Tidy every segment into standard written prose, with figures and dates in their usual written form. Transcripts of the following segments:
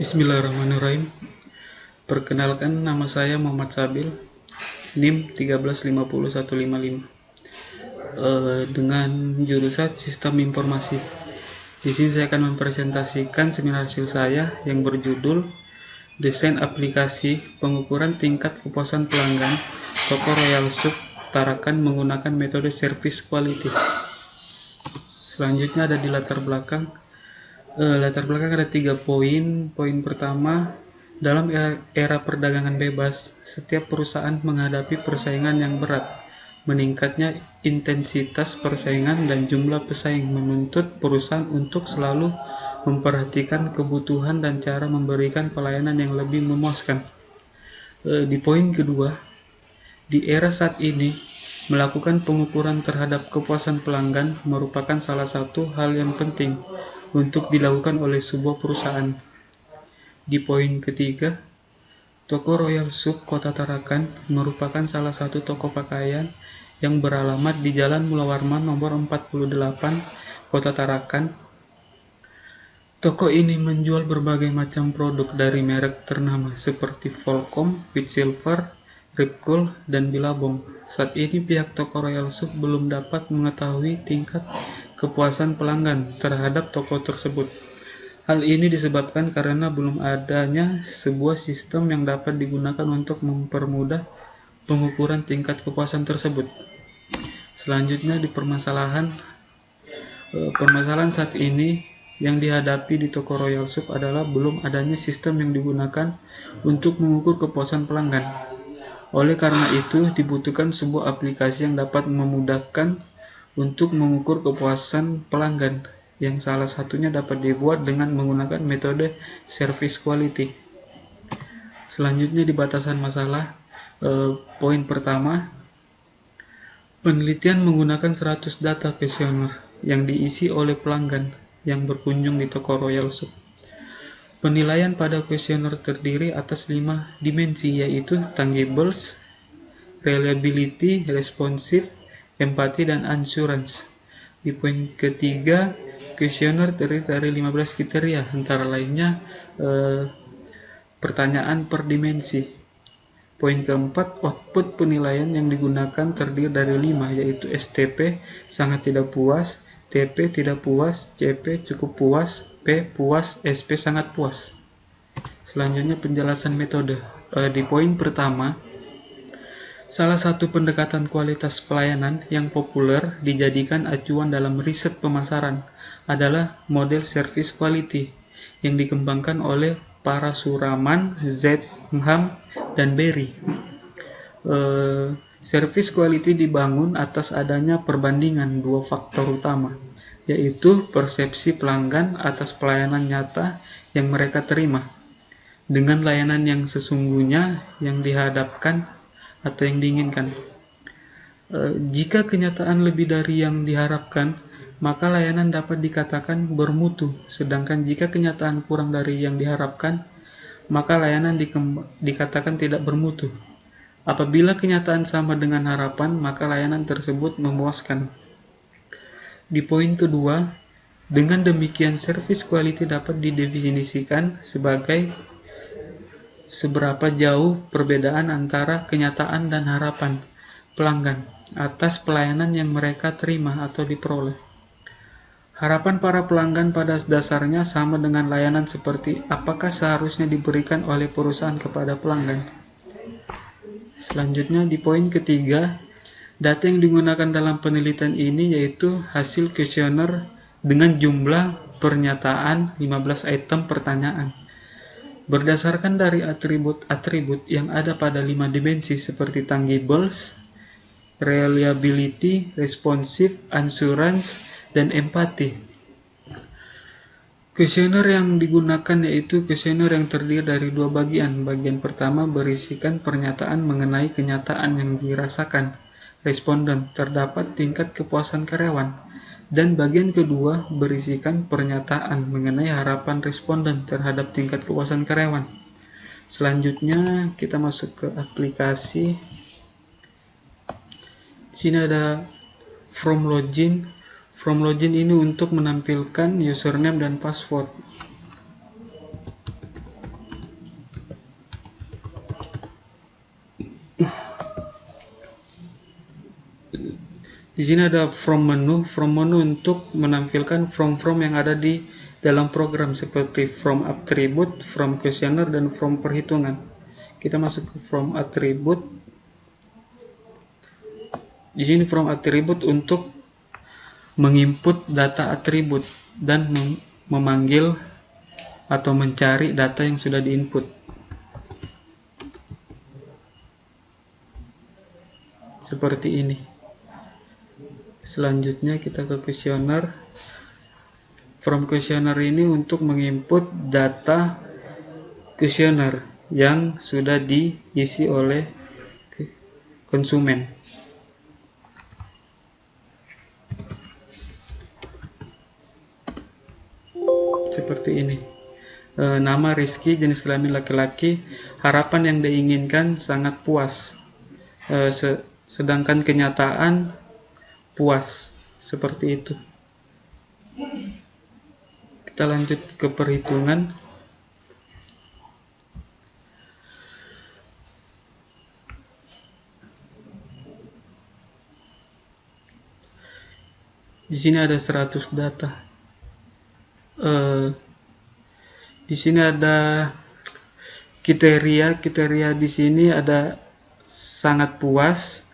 Bismillahirrahmanirrahim. Perkenalkan, nama saya Muhammad Sabil, NIM 1350155, dengan jurusan Sistem Informasi. Di sini saya akan mempresentasikan seminar hasil saya yang berjudul Desain Aplikasi Pengukuran Tingkat Kepuasan Pelanggan Toko Royal Soup Tarakan menggunakan metode Service Quality. Selanjutnya ada di latar belakang. Latar belakang ada 3 poin. Poin pertama, dalam era perdagangan bebas, setiap perusahaan menghadapi persaingan yang berat. Meningkatnya intensitas persaingan dan jumlah pesaing menuntut perusahaan untuk selalu memperhatikan kebutuhan dan cara memberikan pelayanan yang lebih memuaskan. Di poin kedua, di era saat ini, melakukan pengukuran terhadap kepuasan pelanggan merupakan salah satu hal yang penting untuk dilakukan oleh sebuah perusahaan. Di poin ketiga, Toko Royal Soup Kota Tarakan merupakan salah satu toko pakaian yang beralamat di Jalan Mula Warman nomor 48, Kota Tarakan. Toko ini menjual berbagai macam produk dari merek ternama seperti Volcom, Quicksilver, Ripcool, dan Billabong. Saat ini pihak Toko Royal Soup belum dapat mengetahui tingkat kepuasan pelanggan terhadap toko tersebut. Hal ini disebabkan karena belum adanya sebuah sistem yang dapat digunakan untuk mempermudah pengukuran tingkat kepuasan tersebut. Selanjutnya di permasalahan saat ini yang dihadapi di Toko Royal Soup adalah belum adanya sistem yang digunakan untuk mengukur kepuasan pelanggan. Oleh karena itu, dibutuhkan sebuah aplikasi yang dapat memudahkan untuk mengukur kepuasan pelanggan, yang salah satunya dapat dibuat dengan menggunakan metode Service Quality. Selanjutnya di batasan masalah, poin pertama, penelitian menggunakan 100 data kuesioner yang diisi oleh pelanggan yang berkunjung di Toko Royal Soup. Penilaian pada kuesioner terdiri atas 5 dimensi, yaitu tangibles, reliability, responsive, empati, dan assurance. Di poin ketiga, kuesioner terdiri dari 15 kriteria, antara lainnya pertanyaan per dimensi. Poin keempat, output penilaian yang digunakan terdiri dari 5, yaitu STP, sangat tidak puas, TP, tidak puas, CP, cukup puas, P, puas, SP, sangat puas. Selanjutnya penjelasan metode. Di poin pertama, salah satu pendekatan kualitas pelayanan yang populer dijadikan acuan dalam riset pemasaran adalah model Service Quality yang dikembangkan oleh Parasuraman, Zedham, dan Berry. Service Quality dibangun atas adanya perbandingan 2 faktor utama, yaitu persepsi pelanggan atas pelayanan nyata yang mereka terima dengan layanan yang sesungguhnya yang dihadapkan atau yang diinginkan. Jika kenyataan lebih dari yang diharapkan, maka layanan dapat dikatakan bermutu, sedangkan jika kenyataan kurang dari yang diharapkan, maka layanan dikatakan tidak bermutu. Apabila kenyataan sama dengan harapan, maka layanan tersebut memuaskan. Di poin kedua, dengan demikian Service Quality dapat didefinisikan sebagai seberapa jauh perbedaan antara kenyataan dan harapan pelanggan atas pelayanan yang mereka terima atau diperoleh. Harapan para pelanggan pada dasarnya sama dengan layanan seperti apakah seharusnya diberikan oleh perusahaan kepada pelanggan. Selanjutnya di poin ketiga, data yang digunakan dalam penelitian ini yaitu hasil kuesioner dengan jumlah pernyataan 15 item pertanyaan. Berdasarkan dari atribut-atribut yang ada pada 5 dimensi seperti tangibles, reliability, responsive, assurance, dan empati. Kuesioner yang digunakan yaitu kuesioner yang terdiri dari 2 bagian. Bagian pertama berisikan pernyataan mengenai kenyataan yang dirasakan responden terdapat tingkat kepuasan karyawan. Dan bagian kedua berisikan pernyataan mengenai harapan responden terhadap tingkat kepuasan karyawan. Selanjutnya kita masuk ke aplikasi. Di sini ada from login. From login ini untuk menampilkan username dan password. Di sini ada from menu untuk menampilkan from yang ada di dalam program seperti from attribute, from questionnaire, dan from perhitungan. Kita masuk ke from attribute. Di sini from attribute untuk menginput data atribut dan memanggil atau mencari data yang sudah diinput. Seperti ini. Selanjutnya kita ke questionnaire. From questionnaire ini untuk menginput data questionnaire yang sudah diisi oleh konsumen. Seperti ini. Nama Rizky, jenis kelamin laki-laki, harapan yang diinginkan sangat puas. Sedangkan kenyataan puas, seperti itu. Kita lanjut ke perhitungan. Di sini ada 100 data. Di sini ada kriteria di sini ada sangat puas,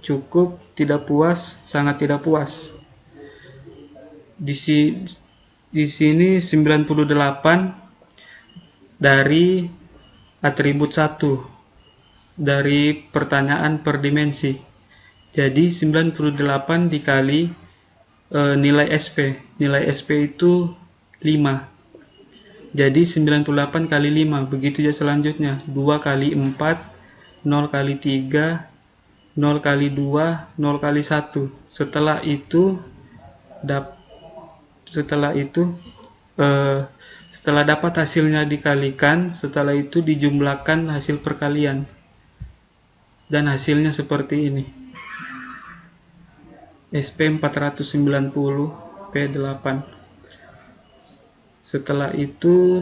cukup, tidak puas, sangat tidak puas. Di sini 98 dari atribut 1 dari pertanyaan per dimensi. Jadi 98 dikali nilai SP. Nilai SP itu 5. Jadi 98 kali 5. Begitu juga selanjutnya. 2 kali 4, 0 kali 3, 0 kali 2, 0 kali 1. Setelah dapat hasilnya dikalikan, setelah itu dijumlahkan hasil perkalian. Dan hasilnya seperti ini. SP 490 P8. Setelah itu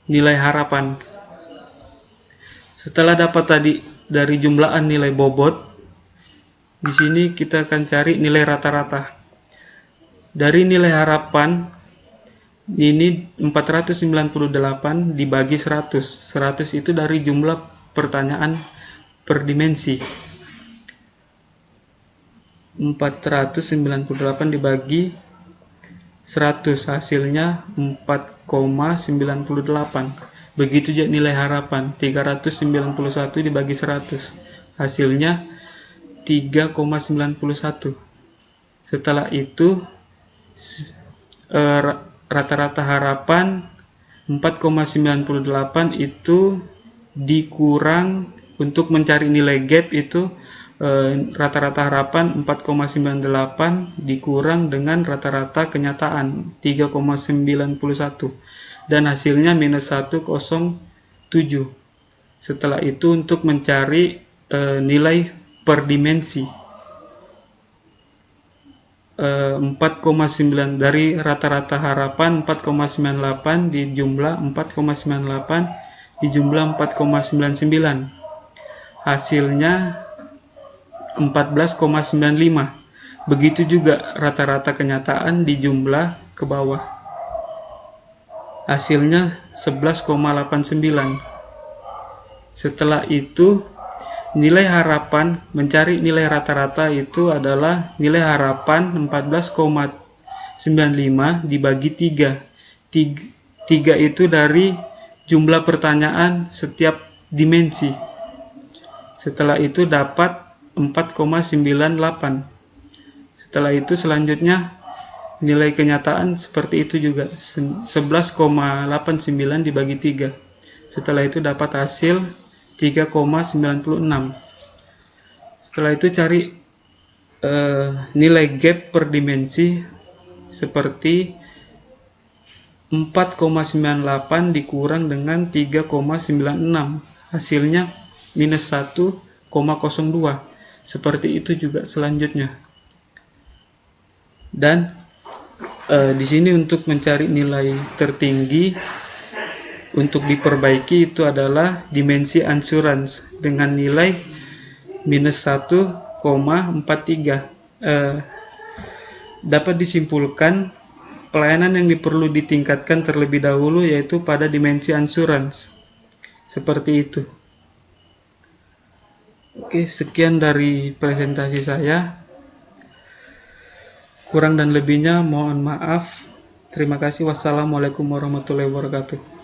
nilai harapan. Setelah dapat tadi dari jumlahan nilai bobot, di sini kita akan cari nilai rata-rata. Dari nilai harapan ini 498 dibagi 100. 100 itu dari jumlah pertanyaan per dimensi. 498 dibagi 100, hasilnya 4,98. Begitu juga nilai harapan, 391 dibagi 100, hasilnya 3,91. Setelah itu rata-rata harapan 4,98 itu dikurang untuk mencari nilai gap itu rata-rata harapan 4,98 dikurang dengan rata-rata kenyataan 3,91 dan hasilnya minus 1,07. Setelah itu untuk mencari nilai per dimensi 4,9 dari rata-rata harapan 4,98 dijumlah 4,98 dijumlah 4,99, hasilnya 14,95. Begitu juga rata-rata kenyataan dijumlah ke bawah, hasilnya 11,89. Setelah itu nilai harapan, mencari nilai rata-rata itu adalah nilai harapan 14,95 dibagi 3. 3 itu dari jumlah pertanyaan setiap dimensi. Setelah itu dapat 4,98. Setelah itu selanjutnya nilai kenyataan seperti itu juga, 11,89 dibagi 3. Setelah itu dapat hasil 3,96. Setelah itu cari nilai gap per dimensi seperti 4,98 dikurang dengan 3,96, hasilnya minus 1,02. Seperti itu juga selanjutnya. Dan di sini untuk mencari nilai tertinggi untuk diperbaiki itu adalah dimensi insurance dengan nilai minus 1,43. Dapat disimpulkan pelayanan yang perlu ditingkatkan terlebih dahulu yaitu pada dimensi insurance. Seperti itu. Oke, sekian dari presentasi saya. Kurang dan lebihnya mohon maaf. Terima kasih. Wassalamualaikum warahmatullahi wabarakatuh.